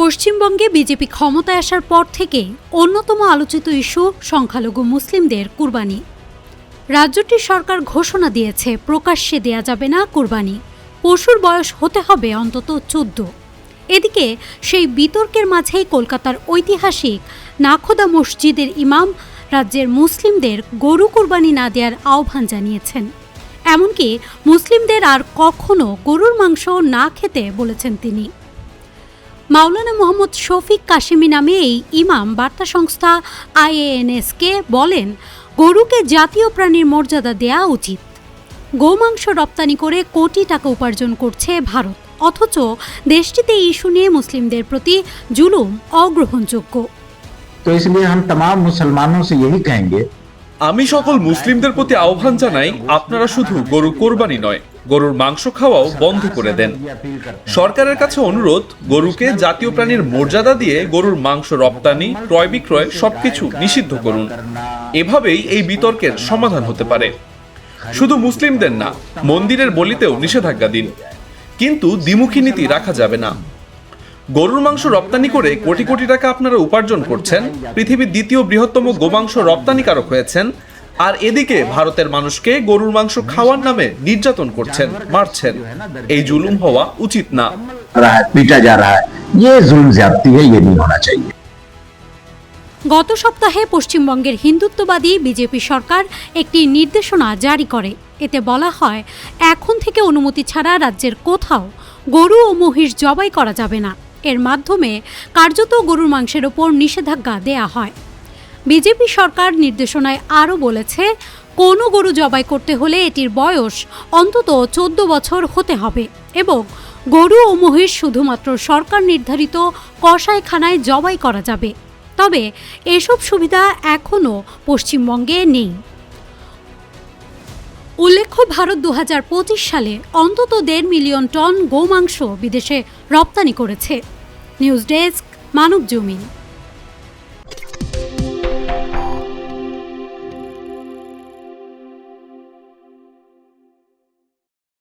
পশ্চিমবঙ্গে বিজেপি ক্ষমতায় আসার পর থেকে অন্যতম আলোচিত ইস্যু সংখ্যালঘু মুসলিমদের কুরবানি। রাজ্যটির সরকার ঘোষণা দিয়েছে প্রকাশ্যে দেয়া যাবে না কুরবানি, পশুর বয়স হতে হবে অন্তত 14। এদিকে সেই বিতর্কের মাঝেই কলকাতার ঐতিহাসিক নাখোদা মসজিদের ইমাম রাজ্যের মুসলিমদের গরু কুরবানি না দেওয়ার আহ্বান জানিয়েছেন। এমনকি মুসলিমদের আর কখনো গরুর মাংস না খেতে বলেছেন তিনি। মাওলানা মোহাম্মদ শফিক কাশিমি নামে এই ইমাম বার্তা সংস্থা IANS-কে বলেন, গরুকে জাতীয় প্রাণীর মর্যাদা দেয়া উচিত। গোমাংস রপ্তানি করে কোটি টাকা উপার্জন করছে ভারত, অথচ দেশটিতে এই ইস্যু নিয়ে মুসলিমদের প্রতি জুলুম অগ্রহণযোগ্য। তো इसलिए हम तमाम मुसलमानों से यही कहेंगे, আমি সকল মুসলিমদের প্রতি আহ্বান জানাই, আপনারা শুধু গরু কোরবানি নয়, গরুর মাংস খাওয়াও বন্ধ করে দেন। সরকারের কাছে অনুরোধ, গরুকে জাতীয় প্রাণীর মর্যাদা দিয়ে গরুর মাংস রপ্তানি, ক্রয় বিক্রয় সবকিছু নিষিদ্ধ করুন। এভাবেই এই বিতর্কের সমাধান হতে পারে। শুধু মুসলিমদের না, মন্দিরের বলিতেও নিষেধাজ্ঞা দিন, কিন্তু দ্বিমুখী নীতি রাখা যাবে না। গরুর মাংস রপ্তানি করে কোটি কোটি টাকা আপনারা উপার্জন করছেন, পৃথিবীর দ্বিতীয় বৃহত্তম গোমাংস রপ্তানিকারক হয়েছেন, আর এদিকে ভারতের মানুষকে গরুর মাংস খাওয়ার নামে নির্যাতন করছেন, মারছেন। এই জুলুম হওয়া উচিত না। पीटा जा रहा है, ये जुल्म ज्यादती है, ये नहीं होना चाहिए। গত সপ্তাহে পশ্চিমবঙ্গের হিন্দুত্ববাদী বিজেপি সরকার একটি নির্দেশনা জারি করে। এতে বলা হয়, এখন থেকে অনুমতি ছাড়া রাজ্যের কোথাও গরু ও মহিষ জবাই করা যাবে না। এর মাধ্যমে কার্যত গরুর মাংসের ওপর নিষেধাজ্ঞা দেয়া হয়। বিজেপি সরকার নির্দেশনায় আরও বলেছে, কোনো গরু জবাই করতে হলে এটির বয়স অন্তত 14 বছর হতে হবে এবং গরু ও মহিষ শুধুমাত্র সরকার নির্ধারিত কসাইখানায় জবাই করা যাবে। তবে এসব সুবিধা এখনও পশ্চিমবঙ্গে নেই। উল্লেখ্য, ভারত 2025 সালে অন্তত 1.5 মিলিয়ন টন গোমাংস বিদেশে রপ্তানি করেছে। নিউজ ডেস্ক, মানব জমিন।